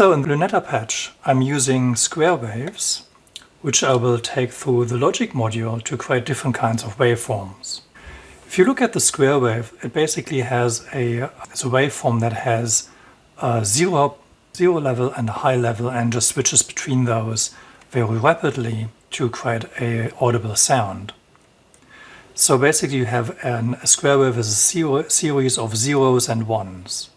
So in the Lunetta patch, I'm using square waves, which I will take through the logic module to create different kinds of waveforms. If you look at the square wave, it basically has it's a waveform that has a zero level and a high level and just switches between those very rapidly to create an audible sound. So basically you have a square wave as a series of zeros and ones.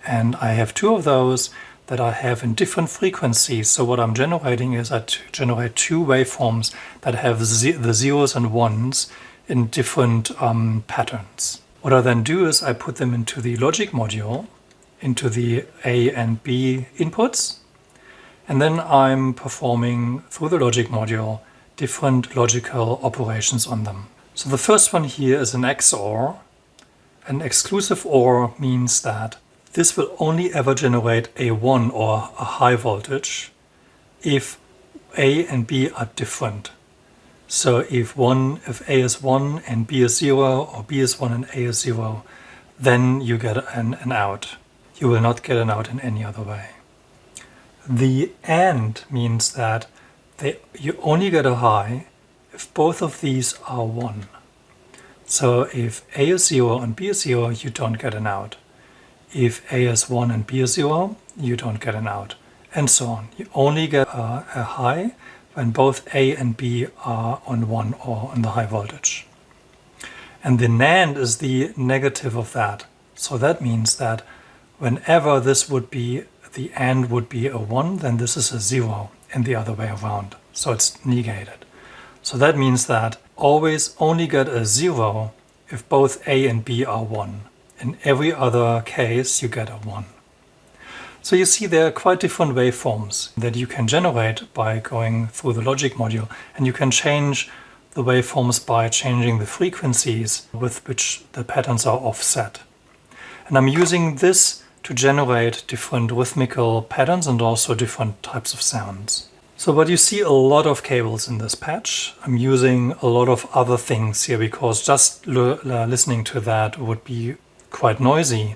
And I have two of those that I have in different frequencies. So what I'm generating is I generate two waveforms that have the zeros and ones in different patterns. What I then do is I put them into the logic module, into the A and B inputs, and then I'm performing through the logic module different logical operations on them. So the first one here is an XOR. An exclusive OR means that this will only ever generate a 1 or a high voltage if A and B are different. So if A is 1 and B is 0, or B is 1 and A is 0, then you get an out. You will not get an out in any other way. The AND means that you only get a high if both of these are 1. So if A is 0 and B is 0, you don't get an out. If A is 1 and B is 0, you don't get an out, and so on. You only get a high when both A and B are on 1 or on the high voltage. And the NAND is the negative of that. So that means that whenever this would be, the AND would be a 1, then this is a 0 and the other way around. So it's negated. So that means that always only get a 0 if both A and B are 1. In every other case, you get a 1. So you see there are quite different waveforms that you can generate by going through the logic module, and you can change the waveforms by changing the frequencies with which the patterns are offset. And I'm using this to generate different rhythmical patterns and also different types of sounds. So but you see a lot of cables in this patch. I'm using a lot of other things here because just listening to that would be quite noisy,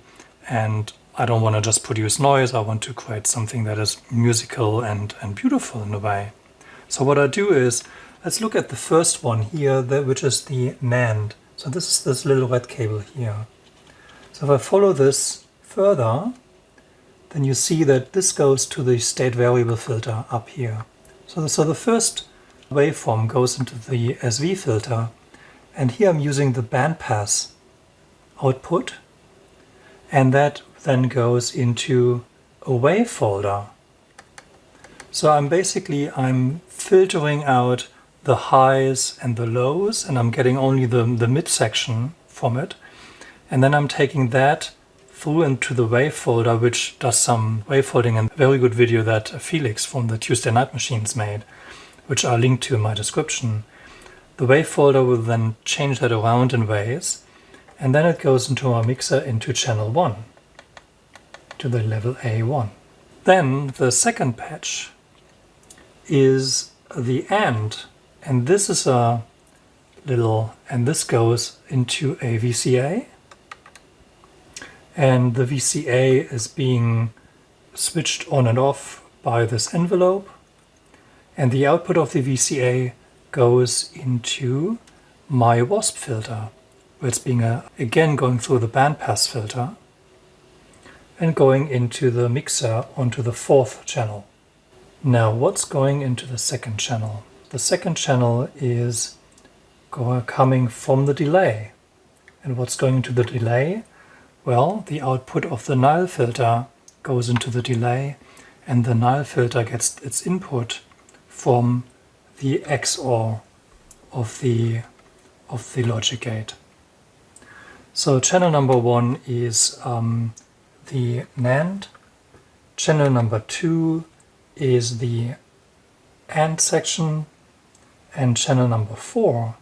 and I don't want to just produce noise. I want to create something that is musical and beautiful in a way. So what I do is, let's look at the first one here, which is the NAND. So this is this little red cable here. So if I follow this further, then you see that this goes to the state variable filter up here. So the first waveform goes into the SV filter, and here I'm using the bandpass output, and that then goes into a wave folder. So I'm filtering out the highs and the lows, and I'm getting only the mid section from it, and then I'm taking that through into the wave folder, which does some wave folding, and a very good video that Felix from the Tuesday Night Machines made, which are linked to in my description. The wave folder will then change that around in ways, and then it goes into our mixer into channel 1, to the level A1. Then the second patch is the AND, and this is and this goes into a VCA, and the VCA is being switched on and off by this envelope, and the output of the VCA goes into my WASP filter, where it's being again going through the bandpass filter and going into the mixer onto the fourth channel. Now what's going into the second channel? The second channel is coming from the delay. And what's going into the delay? Well, the output of the Nile filter goes into the delay, and the Nile filter gets its input from the XOR of the logic gate. So channel number 1 is the NAND, channel number 2 is the AND section, and channel number 4,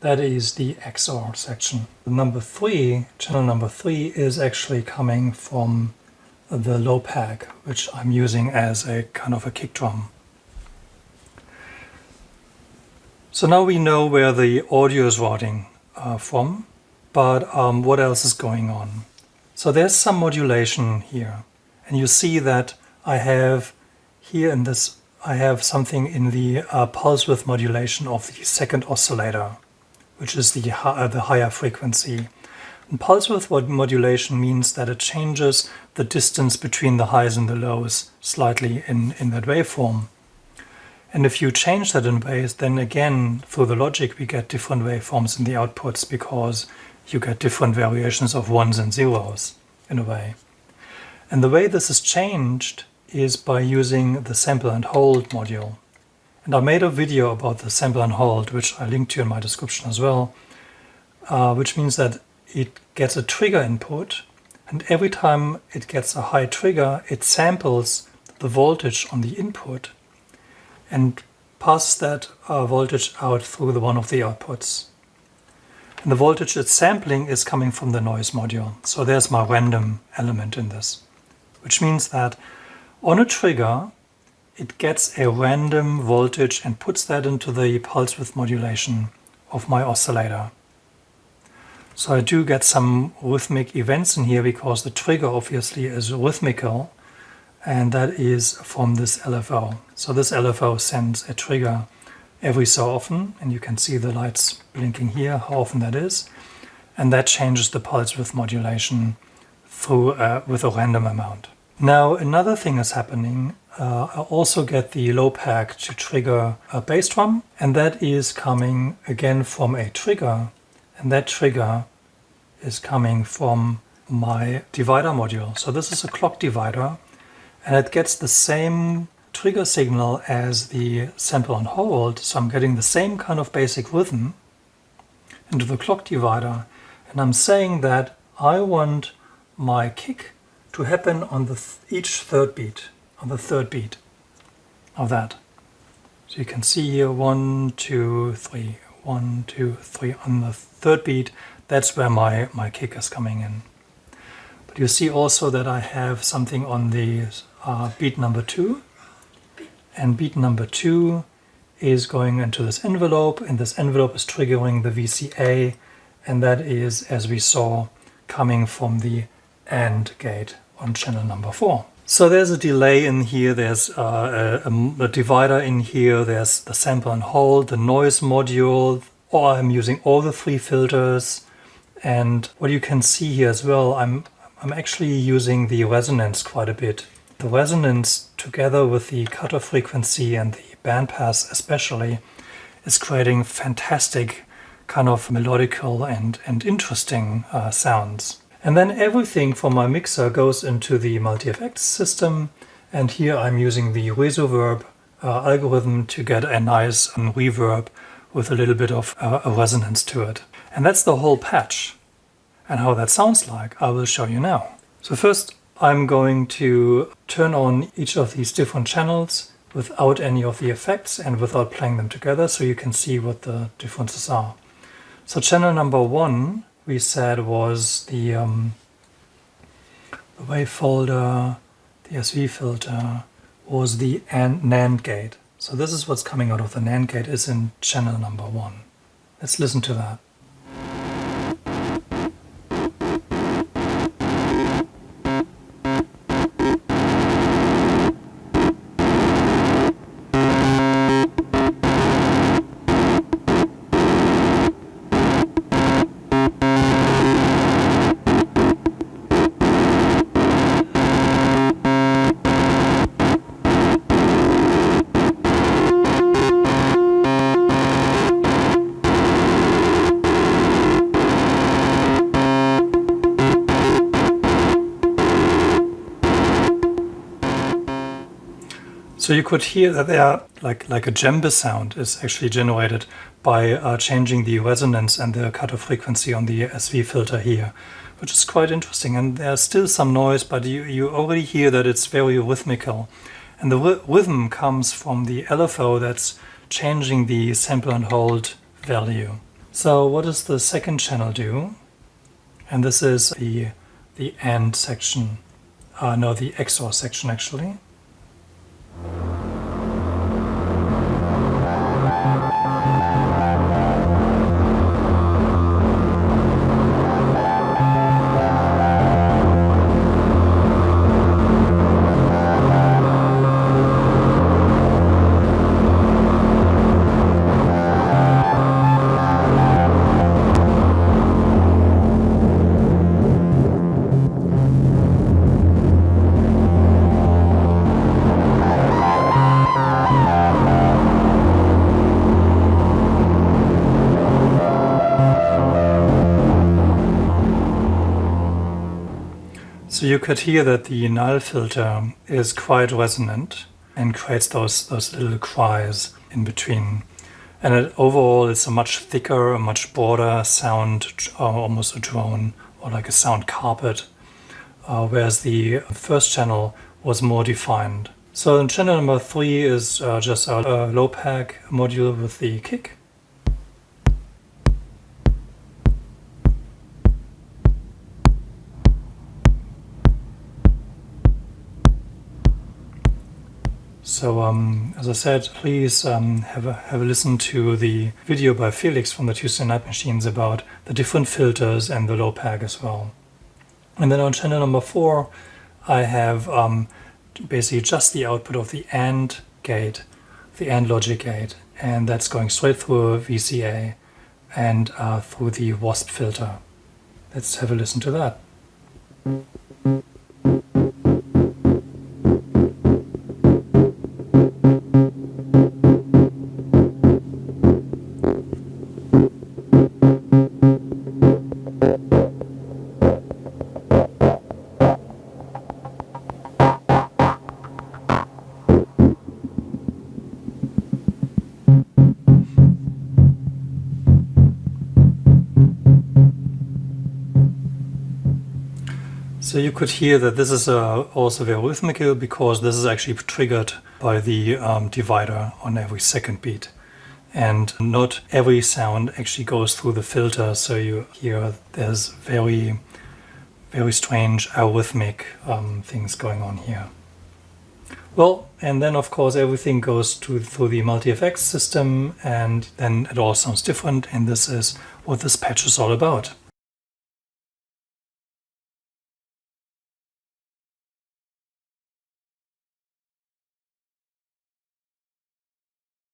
that is the XOR section. Channel number 3 is actually coming from the low pack, which I'm using as a kind of a kick drum. So now we know where the audio is routing from, but what else is going on? So there's some modulation here, and you see that I have here in this, I have something in the pulse width modulation of the second oscillator, which is the higher frequency. And pulse width modulation means that it changes the distance between the highs and the lows slightly in that waveform. And if you change that in waves, then again, through the logic, we get different waveforms in the outputs because you get different variations of ones and zeros in a way. And the way this is changed is by using the sample and hold module. And I made a video about the sample and hold, which I linked to in my description as well, which means that it gets a trigger input, and every time it gets a high trigger, it samples the voltage on the input and passes that voltage out through one of the outputs. And the voltage it's sampling is coming from the noise module. So there's my random element in this, which means that on a trigger, it gets a random voltage and puts that into the pulse width modulation of my oscillator. So I do get some rhythmic events in here because the trigger obviously is rhythmical, and that is from this LFO. So this LFO sends a trigger every so often, and you can see the lights blinking here, how often that is, and that changes the pulse width modulation through with a random amount. Now another thing is happening. I also get the low pack to trigger a bass drum, and that is coming again from a trigger, and that trigger is coming from my divider module. So this is a clock divider, and it gets the same trigger signal as the sample and hold, so I'm getting the same kind of basic rhythm into the clock divider, and I'm saying that I want my kick to happen on the each third beat, on the third beat of that. So you can see here 1, 2, 3, 1, 2, 3 on the third beat. That's where my kick is coming in. But you see also that I have something on the beat number 2, and beat number 2 is going into this envelope, and this envelope is triggering the VCA, and that is, as we saw, coming from the AND gate on channel number 4. So there's a delay in here, there's a divider in here, there's the sample and hold, the noise module, or I'm using all the 3 filters. And what you can see here as well, I'm actually using the resonance quite a bit. The resonance, together with the cutoff frequency and the bandpass especially, is creating fantastic kind of melodical and interesting sounds. And then everything from my mixer goes into the MultiFX system, and here I'm using the reverb algorithm to get a nice reverb with a little bit of a resonance to it. And that's the whole patch. And how that sounds like, I will show you now. So first, I'm going to turn on each of these different channels without any of the effects and without playing them together, so you can see what the differences are. So channel number 1, we said, was the wave folder, the SV filter, was the NAND gate. So this is what's coming out of the NAND gate, is in channel number 1. Let's listen to that. So you could hear that there, like a djembe sound is actually generated by changing the resonance and the cutoff frequency on the SV filter here, which is quite interesting. And there's still some noise, but you already hear that it's very rhythmical. And the rhythm comes from the LFO that's changing the sample and hold value. So what does the second channel do? And this is the AND section, no, the XOR section actually. So you could hear that the null filter is quite resonant and creates those little cries in between. And overall it's a much thicker, a much broader sound, almost a drone or like a sound carpet, whereas the first channel was more defined. So in channel number 3 is just a low pack module with the kick. So as I said, please have a listen to the video by Felix from the Tuesday Night Machines about the different filters and the low pack as well. And then on channel number 4, I have basically just the output of the AND gate, the AND logic gate, and that's going straight through VCA and through the WASP filter. Let's have a listen to that. So you could hear that this is also very rhythmical because this is actually triggered by the divider on every second beat. And not every sound actually goes through the filter, so you hear there's very, very strange arrhythmic things going on here. Well, and then of course everything goes through the MultiFX system, and then it all sounds different, and this is what this patch is all about.